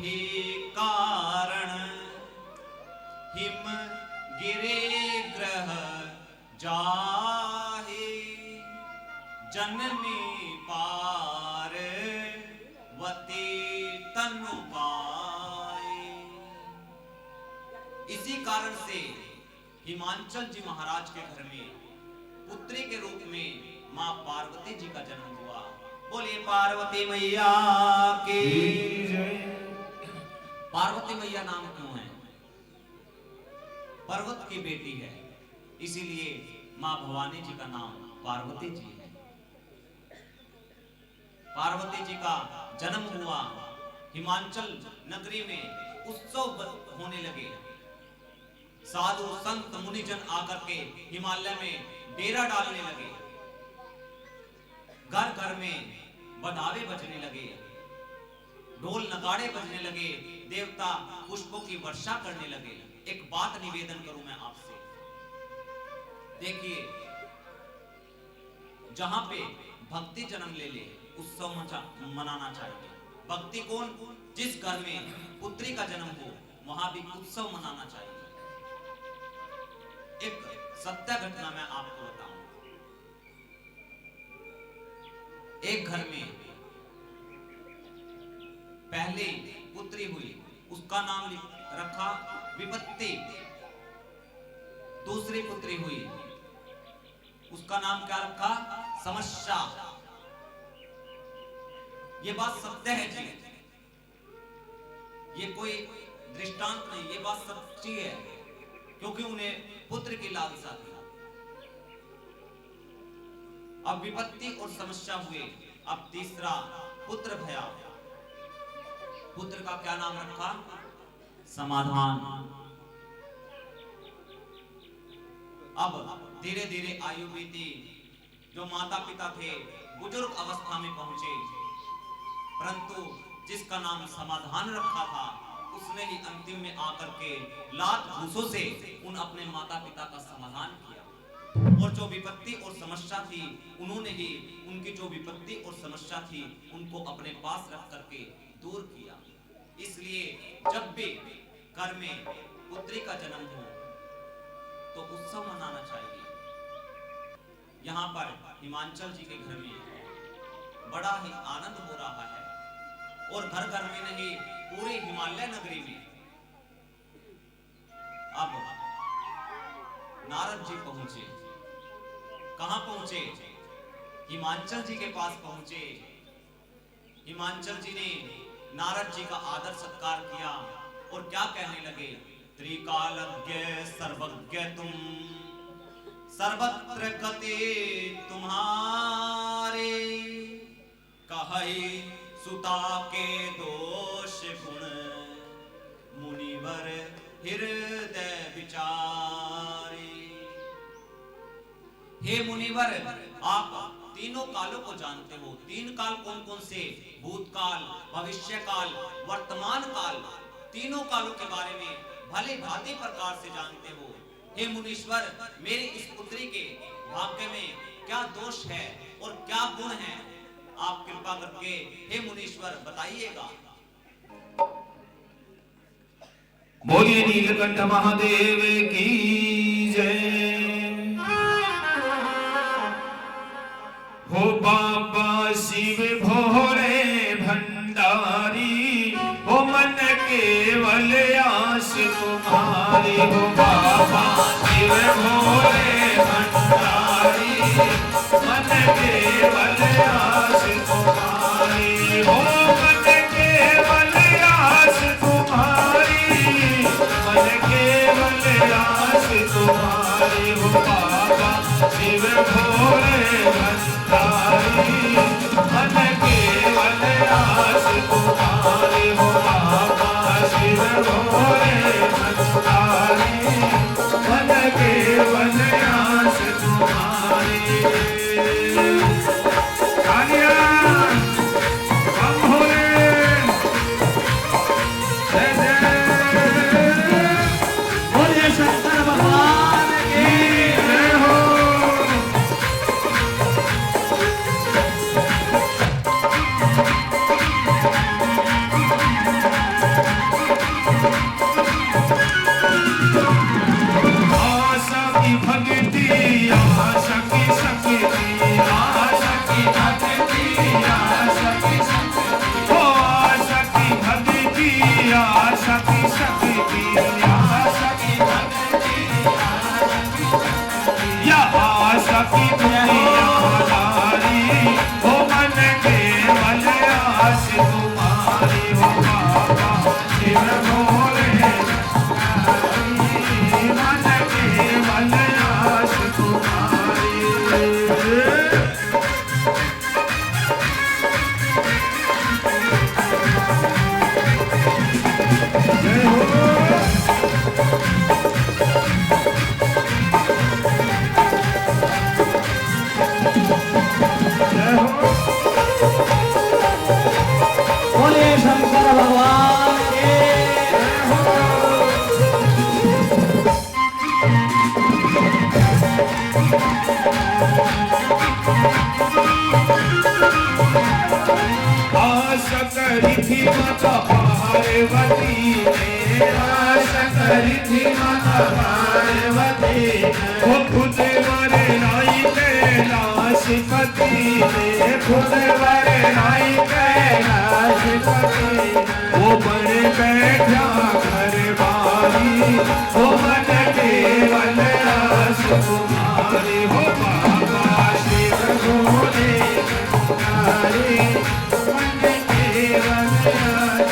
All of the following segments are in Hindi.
ही कारण हिम गिरे ग्रह जाहे जननी पार वती तनु पाए। इसी कारण से हिमांचल जी महाराज के घर में पुत्री के रूप में मां पार्वती जी का जन्म हुआ। बोलिए पार्वती मैया की जय। पार्वती मैया नाम क्यों है? पर्वत की बेटी है, इसीलिए मां भवानी जी का नाम पार्वती जी है। पार्वती जी का जन्म हुआ, हिमांचल नगरी में उत्सव होने लगे। साधु संत मुनिजन आकर के हिमालय में डेरा डालने लगे। घर घर में बधावे बजने लगे, ढोल नगाड़े बजने लगे, देवता पुष्पों की वर्षा करने लगे। एक बात निवेदन करूं मैं आपसे, देखिए जहां पे भक्ति जन्म ले ले उत्सव मनाना चाहिए। भक्ति कौन? जिस घर में पुत्री का जन्म हो वहां भी उत्सव मनाना चाहिए। एक सत्य घटना मैं आपको बताऊं। एक घर में पहले पुत्री हुई, उसका नाम रखा विपत्ति। दूसरी पुत्री हुई, उसका नाम क्या रखा? समस्या। ये बात सत्य है जी, ये कोई दृष्टांत नहीं, ये बात सच्ची है, क्योंकि उन्हें पुत्र की लालसा थी। अब विपत्ति और समस्या हुए, अब तीसरा पुत्र भया। पुत्र का क्या नाम रखा? समाधान। अब धीरे धीरे आयु बीती, जो माता पिता थे बुजुर्ग अवस्था में पहुंचे, परंतु जिसका नाम समाधान रखा था उसने ही अंतिम में आकर के लात घूसों से उन अपने माता पिता का समाधान किया। और जो विपत्ति और समस्या थी, उन्होंने ही उनकी जो विपत्ति और समस्या थी उनको अपने पास रख करके दूर किया। इसलिए जब भी घर में पुत्री का जन्म हो तो उत्सव मनाना चाहिए। यहाँ पर हिमांचल जी के घर में बड़ा ही आनंद हो रहा है, और घर घर में नहीं पूरे हिमालय नगरी में। अब नारद जी पहुंचे। कहां पहुंचे? हिमांचल जी के पास पहुंचे। हिमांचल जी ने नारद जी का आदर सत्कार किया और क्या कहने लगे? त्रिकालज्ञ सर्वज्ञ तुम, सर्वत्र गति तुम्हारे, कहि सुता के दोष गुण, मुनिवर हृदय विचारे। हे मुनिवर, आप तीनों कालों को जानते हो। तीन काल कौन कौन से? भूतकाल, भविष्य काल, वर्तमान काल। तीनों कालों के बारे में भले भांति प्रकार से जानते हो। हे मुनीश्वर, मेरी इस पुत्री के भाग्य में क्या दोष है और क्या गुण है, आप कृपा करके हे मुनीश्वर बताइएगा। बोलिए नीलकंठ महादेव की जय। हो बाबा शिव भोले भंडारी, हो मन केवल आस तुम्हारी। हो बाबा शिव भोले भंडारी, मन केवल आस तुम्हारी। हो मन केवल आस तुम्हारी, मन केवल आस तुम्हारी। हो बाबा शिव भोले भंडारी, मन केवल आस तुम्हारी। हो बाबा शिव भोले भंडारी, मन केवल आस तुम्हारी। भक्ति आशा की भक्ति या आशा की दुनियादारी हो मन केवल आस तुम्हारी हो बाबा शिव भोले मन केवल आस तुम्हारी। बोले शंकर भगवान के। आशा करी थी माता पार्वती ने आशा करी थी माता पार्वती वो खुद मरे नाई कैलाशपति ने खुद मरे नाई कैलाशपति वो बड़े बैठा घर बारी वो मन केवल आस तुम्हारी हो बाबा शिव भोले तुम्हारी मन केवल आस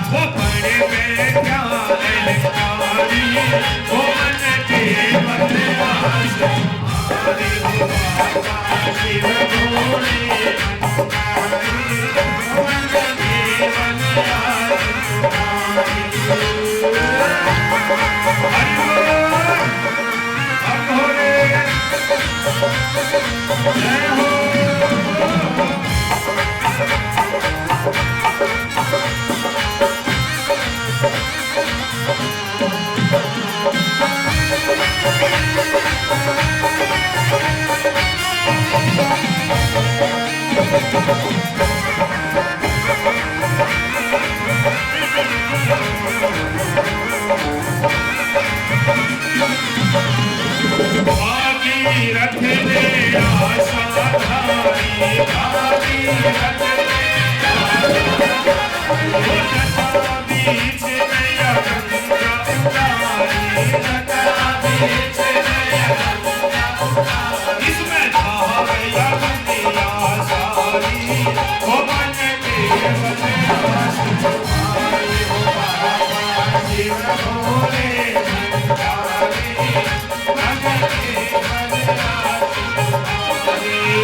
वो बड़े बैठा ललकारी वो मन केवल आस तुम्हारी हो बाबा शिव भोले तुम्हारी मन केवल आस तुम्हारी। हरि भोले जय हो। भागीरथ ने आशा धारी भागीरथ ने जटा बीच नया गंगा उतारी जटा बीच नया गंगा उतारी इसमें धावया दुनिया सारी वो मन केवल आस तुम्हारी हो बाबा शिव भोले भंडारी मन केवल आस तुम्हारी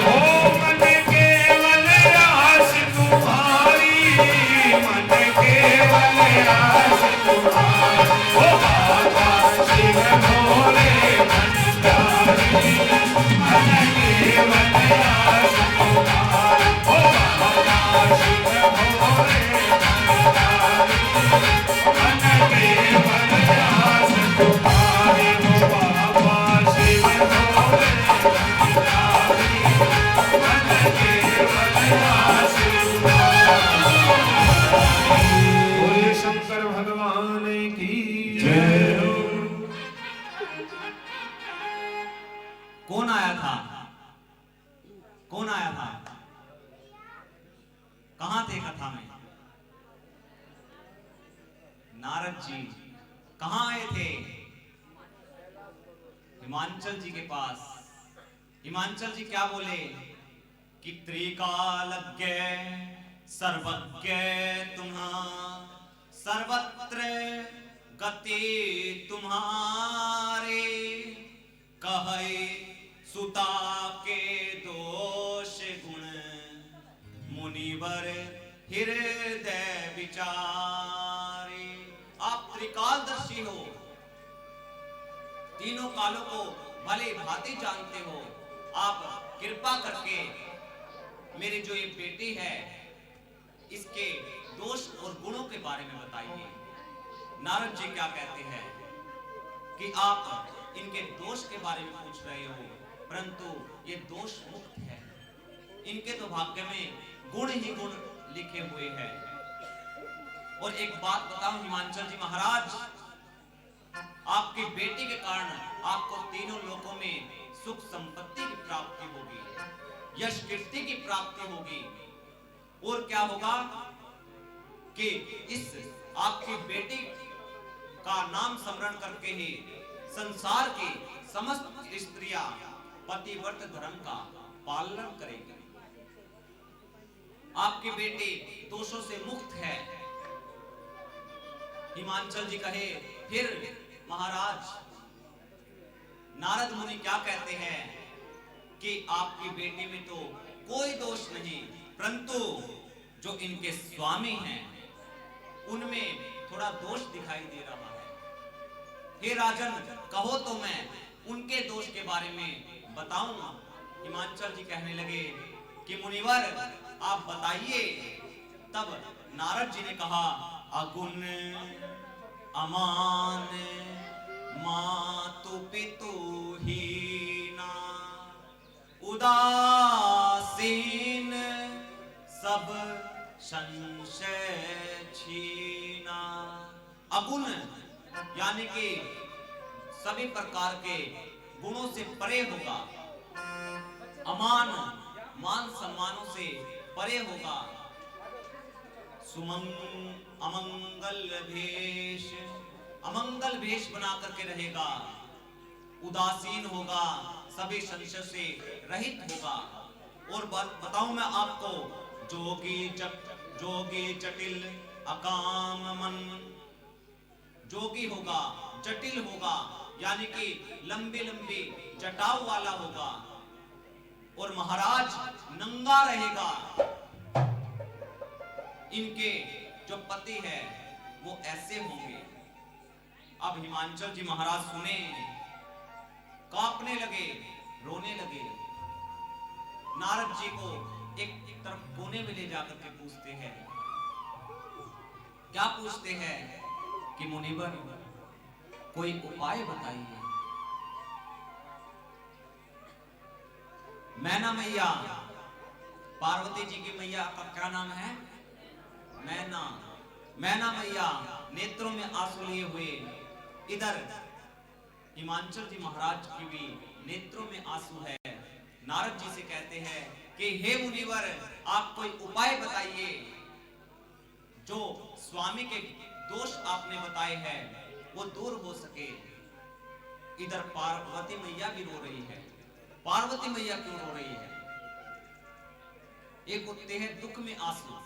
हो मन केवल आस तुम्हारी मन केवल आस तुम्हारी हो बाबा शिव भोले भंडारी मन केवल आस तुम्हारी हो बाबा शिव भोले भंडारी मन केवल आस तुम्हारी हो बाबा शिव भोले भंडारी मन केवल आस तुम्हारी। बोले शंकर भगवान की जय हो। कौन आया था? कौन आया था? कहां थे कथा में? नारद जी कहां आए थे? हिमांचल जी के पास। हिमांचल जी क्या बोले कि त्रिकालज्ञ सर्वज्ञ तुम्हारा सर्वत्र गति तुम्हारे, कहे सुता के दोष गुण, मुनिवर हृदय विचारे। आप त्रिकालदर्शी हो, तीनों कालों को भले भांति जानते हो। आप कृपा करके मेरी जो ये बेटी है इसके दोष और गुणों के बारे में बताइए। नारद जी क्या कहते हैं कि आप इनके दोष के बारे में पूछ रहे हो, परंतु ये दोष मुक्त है। इनके तो भाग्य में गुण ही गुण लिखे हुए हैं। और एक बात बताऊं हिमांचल जी महाराज, आपकी बेटी के कारण आपको तीनों लोकों में सुख संपत्ति की प्राप्ति होगी, यश कीर्ति की प्राप्ति होगी। और क्या होगा कि इस आपकी बेटी का नाम स्मरण करके ही संसार की समस्त स्त्रियां पतिव्रत धर्म का पालन करेंगी। आपकी बेटी दोषों से मुक्त है। हिमांचल जी कहे फिर महाराज नारद मुनि क्या कहते हैं कि आपकी बेटी में तो कोई दोष नहीं, परंतु जो इनके स्वामी हैं उनमें थोड़ा दोष दिखाई दे रहा है। हे राजन, कहो तो मैं उनके दोष के बारे में बताऊं। हिमांचल जी कहने लगे कि मुनिवर आप बताइए। तब नारद जी ने कहा, अगुण अमान मातु पितु हीना, उदासीन सब संशय छीना। अगुण यानी कि सभी प्रकार के गुणों से परे होगा, अमान मान सम्मानों से परे होगा, अमंगल भेष अमंगल भेष बना करके रहेगा, उदासीन होगा, सभी संशय से रहित होगा। और बताऊं मैं आपको, जोगी जटिल अकाम मन, जोगी होगा, जटिल होगा, यानी कि लंबी लंबी जटाओं वाला होगा। और महाराज नंगा रहेगा। इनके जो पति है वो ऐसे होंगे। अब हिमांचल जी महाराज सुने, कांपने लगे, रोने लगे। नारद जी को एक तरफ कोने में ले जाकर के पूछते हैं, क्या पूछते हैं कि मुनिवर कोई उपाय बताइए। मैना मैया, पार्वती जी की मैया का क्या नाम है? मैना। मैना मैया नेत्रों में आंसू लिए हुए, इधर हिमांचल जी महाराज की भी नेत्रों में आंसू है। नारद जी से कहते हैं कि हे मुनिवर आप कोई उपाय बताइए, जो स्वामी के दोष आपने बताए हैं वो दूर हो सके। इधर पार्वती मैया भी रो रही है। पार्वती मैया क्यों रो रही है? एक होते हैं दुख में आंसू,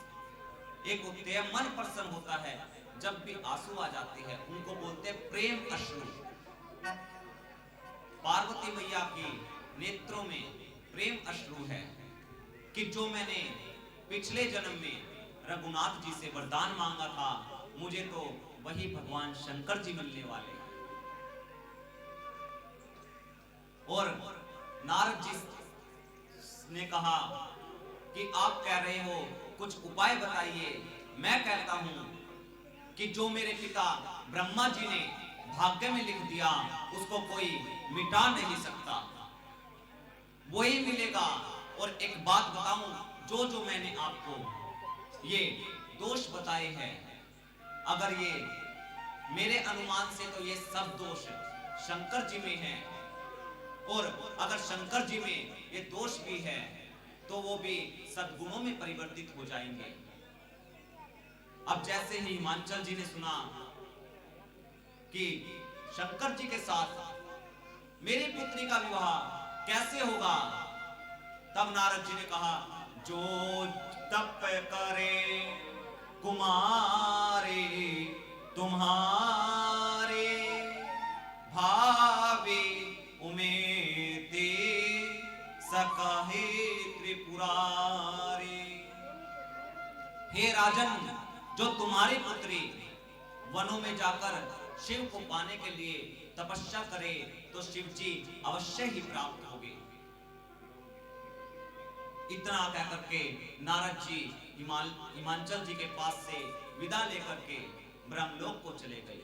एक होते हैं मन प्रसन्न होता है जब भी आंसू आ जाते हैं, उनको बोलते हैं प्रेम अश्रु। पार्वती मैया की नेत्रों में प्रेम अश्रु है कि जो मैंने पिछले जन्म में रघुनाथ जी से वरदान मांगा था, मुझे तो वही भगवान शंकर जी मिलने वाले। और नारद जी ने कहा कि आप कह रहे हो कुछ उपाय बताइए। मैं कहता हूं कि जो मेरे पिता ब्रह्मा जी ने भाग्य में लिख दिया उसको कोई मिटा नहीं सकता, वही मिलेगा। और एक बात बताऊं, जो जो मैंने आपको ये दोष बताए हैं, अगर ये मेरे अनुमान से तो ये सब दोष शंकर जी में हैं, और अगर शंकर जी में ये दोष भी है तो वो भी सद्गुणों में परिवर्तित हो जाएंगे। अब जैसे ही हिमांचल जी ने सुना कि शंकर जी के साथ मेरी पुत्री का विवाह कैसे होगा, तब नारद जी ने कहा जो तप करे कुमारे तुम्हारे भावे उमेते सकहे त्रिपुरारी। हे राजन, जो तुम्हारी पुत्री वनों में जाकर शिव को पाने के लिए तपस्या करे तो शिव जी अवश्य ही प्राप्त होगे। इतना कहकर के नारद जी हिमांचल जी के पास से विदा लेकर के ब्रह्मलोक को चले गए।